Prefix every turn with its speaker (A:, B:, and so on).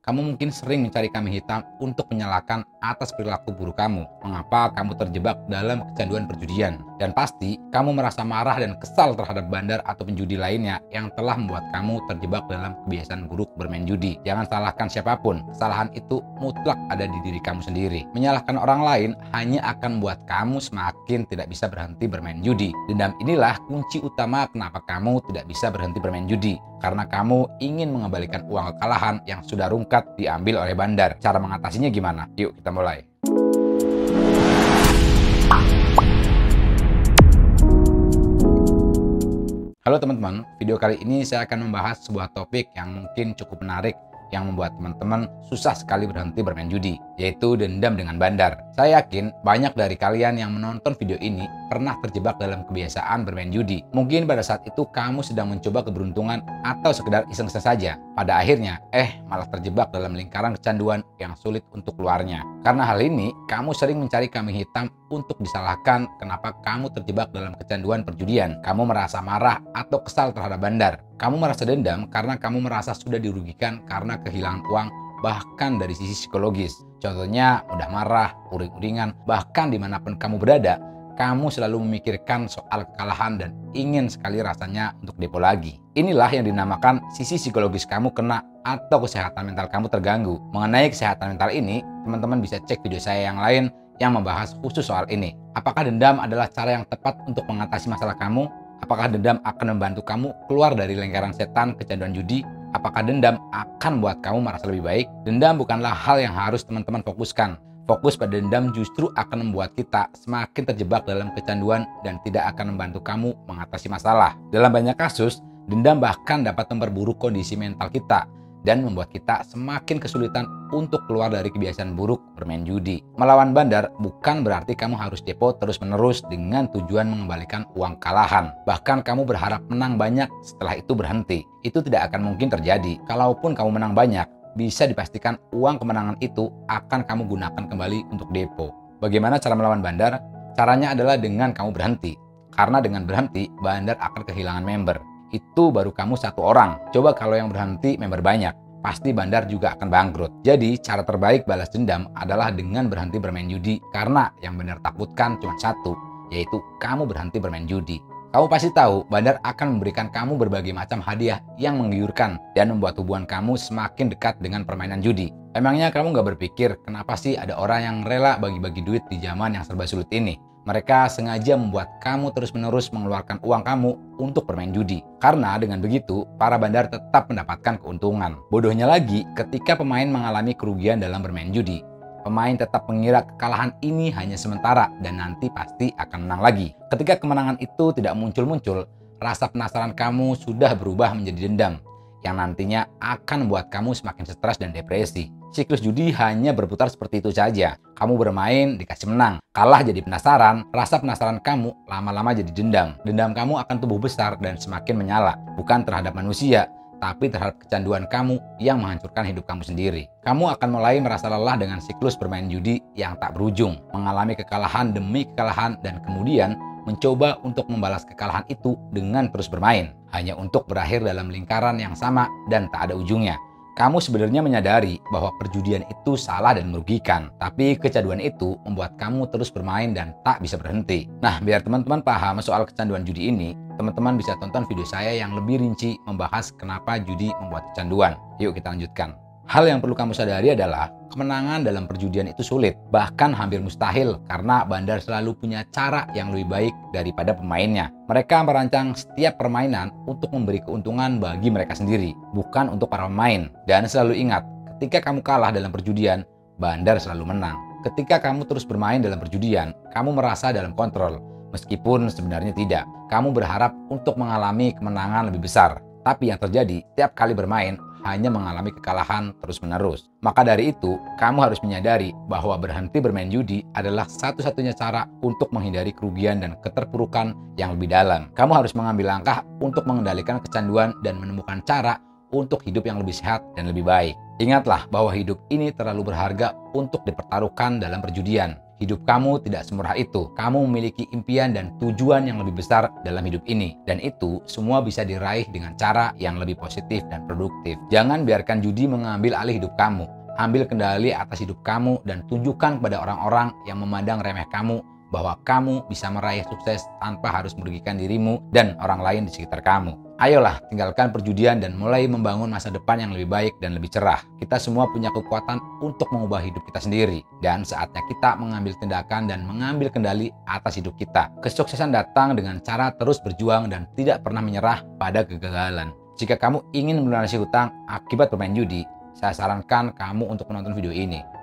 A: Kamu mungkin sering mencari kambing hitam untuk menyalahkan atas perilaku buruk kamu. Mengapa kamu terjebak dalam kecanduan perjudian? Dan pasti kamu merasa marah dan kesal terhadap bandar atau penjudi lainnya yang telah membuat kamu terjebak dalam kebiasaan buruk bermain judi. Jangan salahkan siapapun, kesalahan itu mutlak ada di diri kamu sendiri. Menyalahkan orang lain hanya akan membuat kamu semakin tidak bisa berhenti bermain judi. Dendam inilah kunci utama kenapa kamu tidak bisa berhenti bermain judi. Karena kamu ingin mengembalikan uang kekalahan yang sudah rungkat diambil oleh bandar. Cara mengatasinya gimana? Yuk kita mulai. Halo teman-teman, video kali ini saya akan membahas sebuah topik yang mungkin cukup menarik yang membuat teman-teman susah sekali berhenti bermain judi, yaitu dendam dengan bandar. Saya yakin banyak dari kalian yang menonton video ini pernah terjebak dalam kebiasaan bermain judi. Mungkin pada saat itu kamu sedang mencoba keberuntungan atau sekedar iseng-iseng saja. Pada akhirnya, malah terjebak dalam lingkaran kecanduan yang sulit untuk keluarnya. Karena hal ini, kamu sering mencari kambing hitam untuk disalahkan kenapa kamu terjebak dalam kecanduan perjudian. Kamu merasa marah atau kesal terhadap bandar. Kamu merasa dendam karena kamu merasa sudah dirugikan karena kehilangan uang, bahkan dari sisi psikologis. Contohnya mudah marah, uring-uringan, bahkan dimanapun kamu berada, kamu selalu memikirkan soal kekalahan dan ingin sekali rasanya untuk depo lagi. Inilah yang dinamakan sisi psikologis kamu kena atau kesehatan mental kamu terganggu. Mengenai kesehatan mental ini, teman-teman bisa cek video saya yang lain yang membahas khusus soal ini. Apakah dendam adalah cara yang tepat untuk mengatasi masalah kamu? Apakah dendam akan membantu kamu keluar dari lingkaran setan kecanduan judi? Apakah dendam akan membuat kamu merasa lebih baik? Dendam bukanlah hal yang harus teman-teman fokuskan. Fokus pada dendam justru akan membuat kita semakin terjebak dalam kecanduan dan tidak akan membantu kamu mengatasi masalah. Dalam banyak kasus, dendam bahkan dapat memperburuk kondisi mental kita dan membuat kita semakin kesulitan untuk keluar dari kebiasaan buruk bermain judi. Melawan bandar bukan berarti kamu harus depo terus-menerus dengan tujuan mengembalikan uang kalahan. Bahkan kamu berharap menang banyak setelah itu berhenti. Itu tidak akan mungkin terjadi. Kalaupun kamu menang banyak, bisa dipastikan uang kemenangan itu akan kamu gunakan kembali untuk depo. Bagaimana cara melawan bandar? Caranya adalah dengan kamu berhenti. Karena dengan berhenti, bandar akan kehilangan member. Itu baru kamu satu orang. Coba kalau yang berhenti member banyak, pasti bandar juga akan bangkrut. Jadi cara terbaik balas dendam adalah dengan berhenti bermain judi, karena yang bandar takutkan cuma satu, yaitu kamu berhenti bermain judi. Kamu pasti tahu bandar akan memberikan kamu berbagai macam hadiah yang menggiurkan dan membuat hubungan kamu semakin dekat dengan permainan judi. Emangnya kamu nggak berpikir kenapa sih ada orang yang rela bagi-bagi duit di zaman yang serba sulit ini? Mereka sengaja membuat kamu terus-menerus mengeluarkan uang kamu untuk bermain judi. Karena dengan begitu, para bandar tetap mendapatkan keuntungan. Bodohnya lagi, ketika pemain mengalami kerugian dalam bermain judi, pemain tetap mengira kekalahan ini hanya sementara dan nanti pasti akan menang lagi. Ketika kemenangan itu tidak muncul-muncul, rasa penasaran kamu sudah berubah menjadi dendam, yang nantinya akan membuat kamu semakin stres dan depresi. Siklus judi hanya berputar seperti itu saja. Kamu bermain, dikasih menang. Kalah jadi penasaran, rasa penasaran kamu lama-lama jadi dendam. Dendam kamu akan tumbuh besar dan semakin menyala. Bukan terhadap manusia, tapi terhadap kecanduan kamu yang menghancurkan hidup kamu sendiri. Kamu akan mulai merasa lelah dengan siklus bermain judi yang tak berujung. Mengalami kekalahan demi kekalahan dan kemudian mencoba untuk membalas kekalahan itu dengan terus bermain. Hanya untuk berakhir dalam lingkaran yang sama dan tak ada ujungnya. Kamu sebenarnya menyadari bahwa perjudian itu salah dan merugikan, tapi kecanduan itu membuat kamu terus bermain dan tak bisa berhenti. Nah, biar teman-teman paham soal kecanduan judi ini, teman-teman bisa tonton video saya yang lebih rinci membahas kenapa judi membuat kecanduan. Yuk kita lanjutkan. Hal yang perlu kamu sadari adalah kemenangan dalam perjudian itu sulit, bahkan hampir mustahil karena bandar selalu punya cara yang lebih baik daripada pemainnya. Mereka merancang setiap permainan untuk memberi keuntungan bagi mereka sendiri, bukan untuk para pemain. Dan selalu ingat, ketika kamu kalah dalam perjudian, bandar selalu menang. Ketika kamu terus bermain dalam perjudian, kamu merasa dalam kontrol, meskipun sebenarnya tidak. Kamu berharap untuk mengalami kemenangan lebih besar, tapi yang terjadi setiap kali bermain hanya mengalami kekalahan terus-menerus. Maka dari itu, kamu harus menyadari bahwa berhenti bermain judi adalah satu-satunya cara untuk menghindari kerugian dan keterpurukan yang lebih dalam. Kamu harus mengambil langkah untuk mengendalikan kecanduan dan menemukan cara untuk hidup yang lebih sehat dan lebih baik. Ingatlah bahwa hidup ini terlalu berharga untuk dipertaruhkan dalam perjudian. hidup kamu tidak semurah itu. Kamu memiliki impian dan tujuan yang lebih besar dalam hidup ini. Dan itu semua bisa diraih dengan cara yang lebih positif dan produktif. Jangan biarkan judi mengambil alih hidup kamu. Ambil kendali atas hidup kamu dan tunjukkan kepada orang-orang yang memandang remeh kamu bahwa kamu bisa meraih sukses tanpa harus merugikan dirimu dan orang lain di sekitar kamu. Ayolah, tinggalkan perjudian dan mulai membangun masa depan yang lebih baik dan lebih cerah. Kita semua punya kekuatan untuk mengubah hidup kita sendiri. Dan saatnya kita mengambil tindakan dan mengambil kendali atas hidup kita. Kesuksesan datang dengan cara terus berjuang dan tidak pernah menyerah pada kegagalan. Jika kamu ingin melunasi hutang akibat bermain judi, saya sarankan kamu untuk menonton video ini.